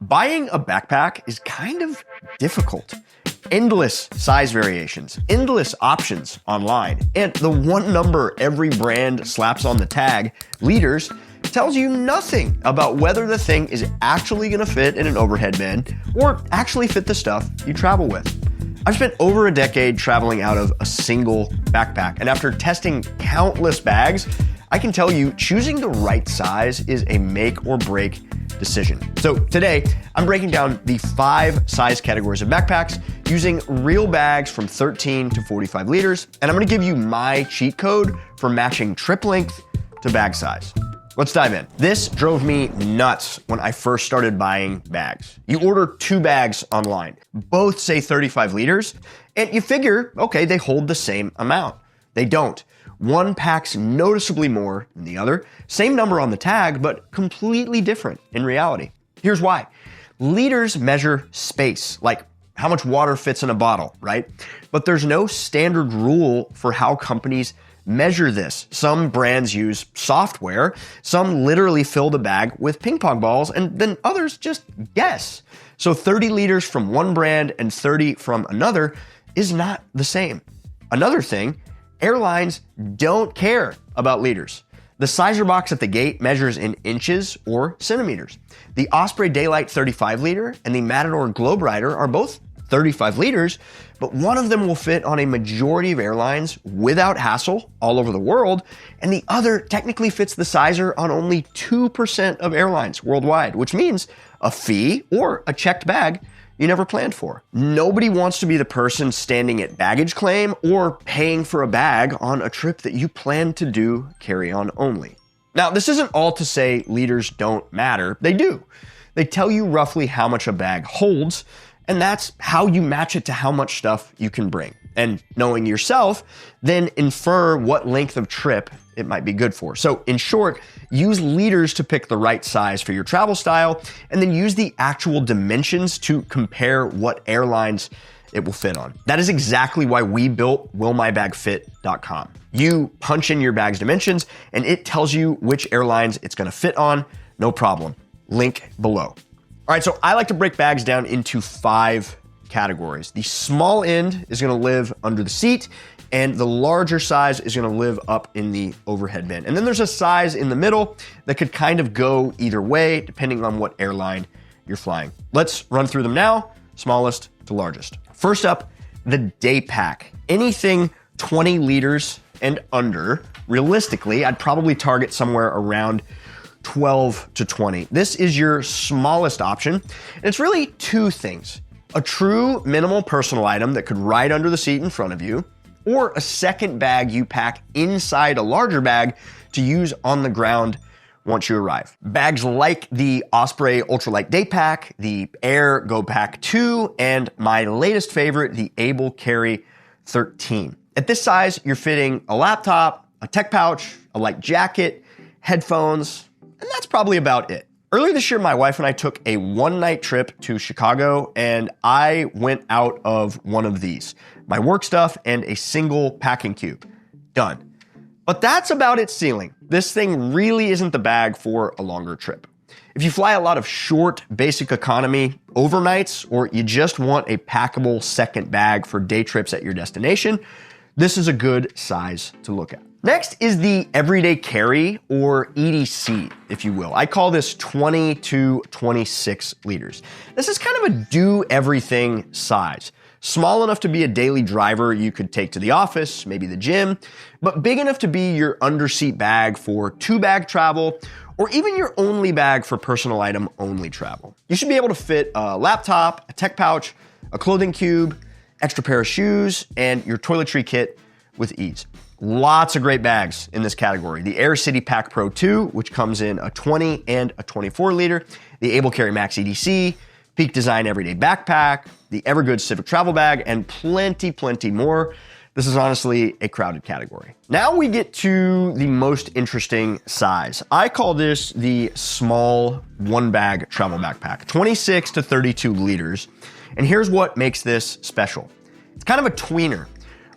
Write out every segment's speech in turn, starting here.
Buying a backpack is kind of difficult. Endless size variations, endless options online, and the one number every brand slaps on the tag, liters, tells you nothing about whether the thing is actually going to fit in an overhead bin or actually fit the stuff you travel with. I've spent over a decade traveling out of a single backpack, and after testing countless bags, I can tell you choosing the right size is a make or break decision. So today, I'm breaking down the 5 size categories of backpacks using real bags from 13 to 45 liters, and I'm gonna give you my cheat code for matching trip length to bag size. Let's dive in. This drove me nuts when I first started buying bags. You order 2 bags online, both say 35 liters, and you figure, okay, they hold the same amount. They don't. One packs noticeably more than the other, same number on the tag, but completely different in reality. Here's why. Liters measure space, like how much water fits in a bottle, right? But there's no standard rule for how companies measure this. Some brands use software, some literally fill the bag with ping pong balls, and then others just guess. So 30 liters from one brand and 30 from another is not the same. Another thing, airlines don't care about liters. The Sizer box at the gate measures in inches or centimeters. The Osprey Daylight 35 liter and the Matador Globe Rider are both 35 liters, but one of them will fit on a majority of airlines without hassle all over the world, and the other technically fits the Sizer on only 2% of airlines worldwide, which means a fee or a checked bag you never planned for. Nobody wants to be the person standing at baggage claim or paying for a bag on a trip that you plan to do carry-on only. Now, this isn't all to say liters don't matter. They do. They tell you roughly how much a bag holds, and that's how you match it to how much stuff you can bring. And knowing yourself, then infer what length of trip it might be good for. So in short, use liters to pick the right size for your travel style, and then use the actual dimensions to compare what airlines it will fit on. That is exactly why we built willmybagfit.com. You punch in your bag's dimensions, and it tells you which airlines it's gonna fit on, no problem. Link below. All right, so I like to break bags down into 5 categories. The small end is gonna live under the seat, and the larger size is gonna live up in the overhead bin. And then there's a size in the middle that could kind of go either way, depending on what airline you're flying. Let's run through them now, smallest to largest. First up, the Daypack. Anything 20 liters and under, realistically, I'd probably target somewhere around 12 to 20. This is your smallest option, and it's really 2 things. A true minimal personal item that could ride under the seat in front of you, or a second bag you pack inside a larger bag to use on the ground once you arrive. Bags like the Osprey Ultralight Daypack, the Air Go Pack 2, and my latest favorite, the Able Carry 13. At this size, you're fitting a laptop, a tech pouch, a light jacket, headphones, and that's probably about it. Earlier this year, my wife and I took a one-night trip to Chicago, and I went out of one of these. My work stuff and a single packing cube. Done. But that's about its ceiling. This thing really isn't the bag for a longer trip. If you fly a lot of short, basic economy overnights, or you just want a packable second bag for day trips at your destination, this is a good size to look at. Next is the everyday carry, or EDC, if you will. I call this 20 to 26 liters. This is kind of a do-everything size. Small enough to be a daily driver you could take to the office, maybe the gym, but big enough to be your underseat bag for 2-bag travel, or even your only bag for personal item only travel. You should be able to fit a laptop, a tech pouch, a clothing cube, extra pair of shoes, and your toiletry kit with ease. Lots of great bags in this category. The Air City Pack Pro 2, which comes in a 20 and a 24 liter, the Able Carry Max EDC, Peak Design Everyday Backpack, the Evergood Civic Travel Bag, and plenty more. This is honestly a crowded category. Now we get to the most interesting size. I call this the small 1-bag travel backpack, 26 to 32 liters. And here's what makes this special. It's kind of a tweener.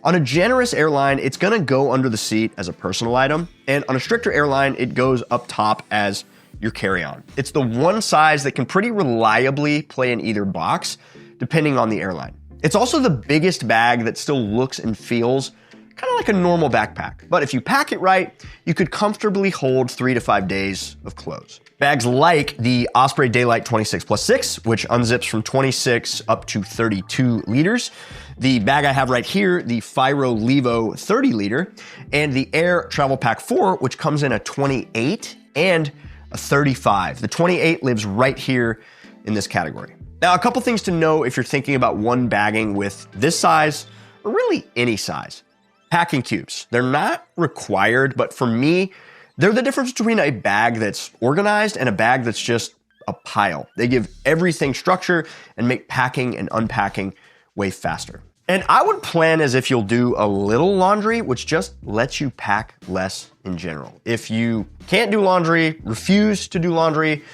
On a generous airline, it's gonna go under the seat as a personal item, and on a stricter airline, it goes up top as your carry-on. It's the one size that can pretty reliably play in either box, depending on the airline. It's also the biggest bag that still looks and feels kind of like a normal backpack. But if you pack it right, you could comfortably hold 3 to 5 days of clothes. Bags like the Osprey Daylight 26+6, which unzips from 26 up to 32 liters. The bag I have right here, the Firo Levo 30 liter, and the Air Travel Pack 4, which comes in a 28 and a 35. The 28 lives right here in this category. Now, a couple things to know if you're thinking about one bagging with this size, or really any size. Packing cubes. They're not required, but for me, they're the difference between a bag that's organized and a bag that's just a pile. They give everything structure and make packing and unpacking way faster. And I would plan as if you'll do a little laundry, which just lets you pack less in general. If you can't do laundry, refuse to do laundry,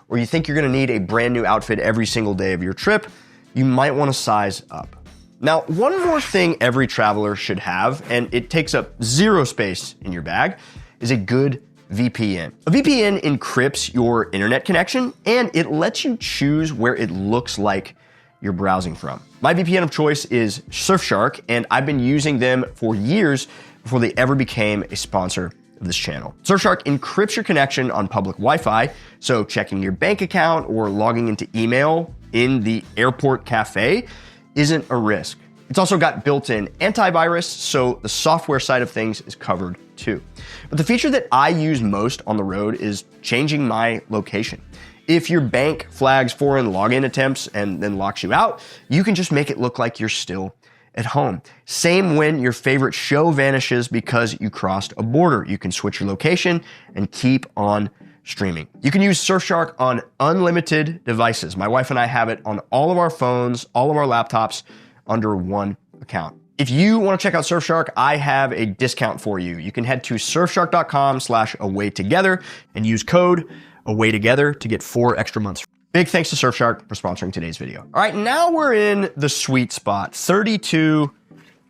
or you think you're gonna need a brand new outfit every single day of your trip, you might wanna size up. Now, one more thing every traveler should have, and it takes up zero space in your bag, is a good VPN. A VPN encrypts your internet connection, and it lets you choose where it looks like you're browsing from. My VPN of choice is Surfshark, and I've been using them for years before they ever became a sponsor of this channel. Surfshark encrypts your connection on public Wi-Fi, so checking your bank account or logging into email in the airport cafe isn't a risk. It's also got built-in antivirus, so the software side of things is covered too. But the feature that I use most on the road is changing my location. If your bank flags foreign login attempts and then locks you out, you can just make it look like you're still at home. Same when your favorite show vanishes because you crossed a border. You can switch your location and keep on streaming. You can use Surfshark on unlimited devices. My wife and I have it on all of our phones, all of our laptops, under one account. If you want to check out Surfshark, I have a discount for you. You can head to surfshark.com/awaytogether and use code awaytogether to get 4 extra months. Big thanks to Surfshark for sponsoring today's video. All right, now we're in the sweet spot, 32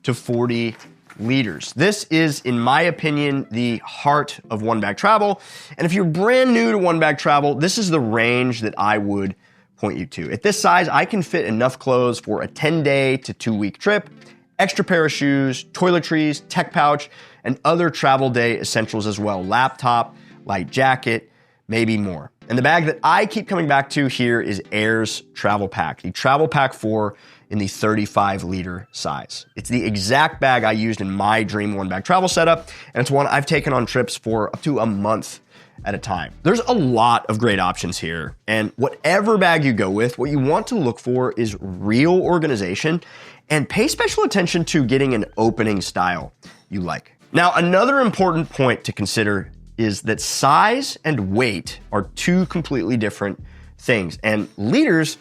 to 40 liters. This is, in my opinion, the heart of one bag travel. And if you're brand new to one bag travel, this is the range that I would point you to. At this size, I can fit enough clothes for a 10-day to 2-week trip, extra pair of shoes, toiletries, tech pouch, and other travel day essentials as well. Laptop, light jacket, maybe more. And the bag that I keep coming back to here is Air's Travel Pack, the Travel Pack 4 in the 35 liter size. It's the exact bag I used in my dream one bag travel setup, and it's one I've taken on trips for up to a month at a time. There's a lot of great options here, and whatever bag you go with, what you want to look for is real organization and pay special attention to getting an opening style you like. Now, another important point to consider is that size and weight are two completely different things, and liters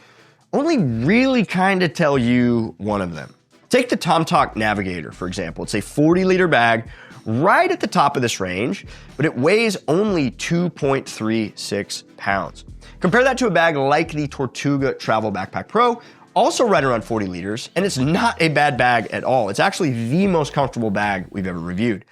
only really kind of tell you one of them. Take the TomTalk Navigator, for example. It's a 40 liter bag right at the top of this range, but it weighs only 2.36 pounds. Compare that to a bag like the Tortuga Travel Backpack Pro, also right around 40 liters, and it's not a bad bag at all. It's actually the most comfortable bag we've ever reviewed.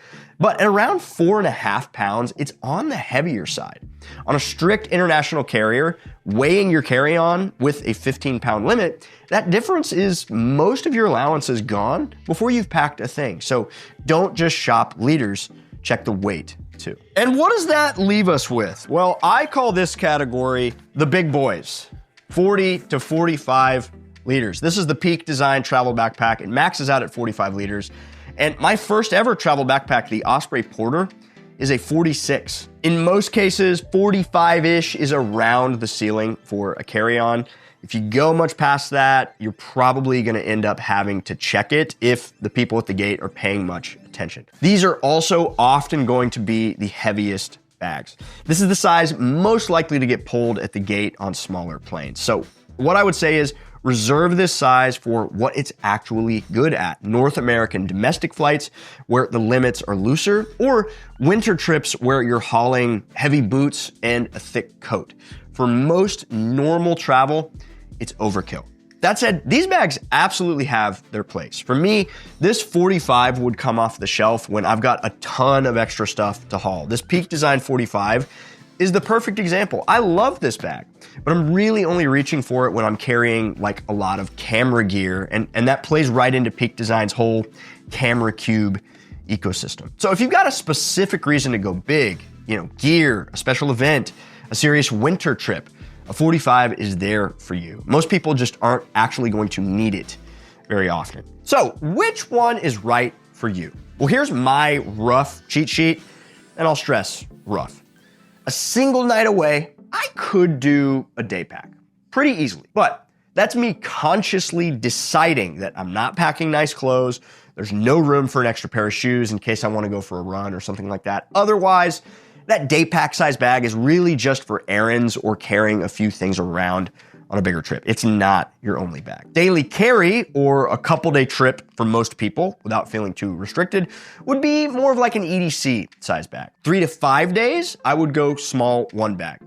But at around 4.5 pounds, it's on the heavier side. On a strict international carrier, weighing your carry-on with a 15-pound limit, that difference is most of your allowance is gone before you've packed a thing. So don't just shop liters, check the weight too. And what does that leave us with? Well, I call this category the big boys, 40 to 45 liters. This is the Peak Design Travel Backpack. It maxes out at 45 liters. And my first ever travel backpack, the Osprey Porter, is a 46. In most cases, 45-ish is around the ceiling for a carry-on. If you go much past that, you're probably gonna end up having to check it if the people at the gate are paying much attention. These are also often going to be the heaviest bags. This is the size most likely to get pulled at the gate on smaller planes. So what I would say is reserve this size for what it's actually good at. North American domestic flights where the limits are looser, or winter trips where you're hauling heavy boots and a thick coat. For most normal travel, it's overkill. That said, these bags absolutely have their place. For me, this 45 would come off the shelf when I've got a ton of extra stuff to haul. This Peak Design 45 is the perfect example. I love this bag, but I'm really only reaching for it when I'm carrying like a lot of camera gear, and that plays right into Peak Design's whole camera cube ecosystem. So if you've got a specific reason to go big, gear, a special event, a serious winter trip, a 45 is there for you. Most people just aren't actually going to need it very often. So which one is right for you? Well, here's my rough cheat sheet, and I'll stress rough. A single night away, I could do a day pack pretty easily, but that's me consciously deciding that I'm not packing nice clothes. There's no room for an extra pair of shoes in case I want to go for a run or something like that. Otherwise, that day pack size bag is really just for errands or carrying a few things around on a bigger trip. It's not your only bag. Daily carry or a couple day trip for most people without feeling too restricted would be more of like an EDC size bag. 3 to 5 days, I would go small one bag.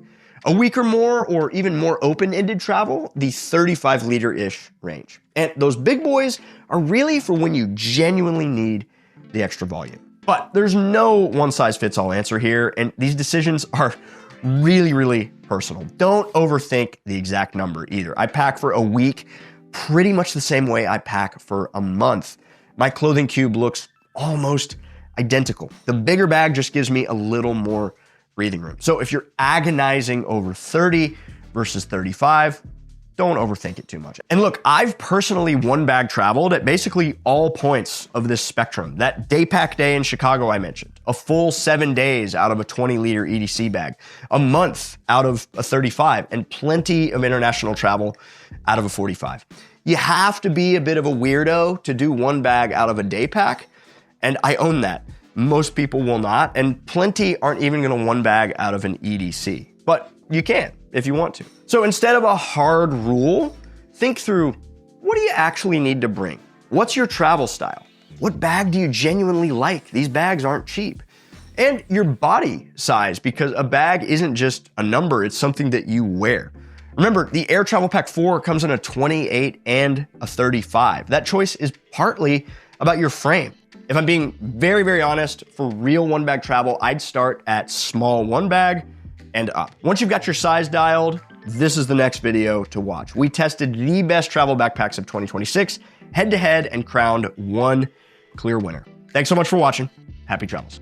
A week or more, or even more open-ended travel, the 35 liter-ish range. And those big boys are really for when you genuinely need the extra volume. But there's no one-size-fits-all answer here, and these decisions are really, really personal. Don't overthink the exact number either. I pack for a week pretty much the same way I pack for a month. My clothing cube looks almost identical. The bigger bag just gives me a little more breathing room. So if you're agonizing over 30 versus 35, don't overthink it too much. And look, I've personally one bag traveled at basically all points of this spectrum. That Daypack day in Chicago I mentioned, a full 7 days out of a 20 liter EDC bag, a month out of a 35, and plenty of international travel out of a 45. You have to be a bit of a weirdo to do one bag out of a day pack, and I own that. Most people will not, and plenty aren't even gonna one bag out of an EDC, but you can if you want to. So instead of a hard rule, think through, what do you actually need to bring? What's your travel style? What bag do you genuinely like? These bags aren't cheap. And your body size, because a bag isn't just a number, it's something that you wear. Remember, the Air Travel Pack 4 comes in a 28 and a 35. That choice is partly about your frame. If I'm being very, very honest, for real one bag travel, I'd start at small one bag and up. Once you've got your size dialed, this is the next video to watch. We tested the best travel backpacks of 2026 head to head and crowned one clear winner. Thanks so much for watching. Happy travels.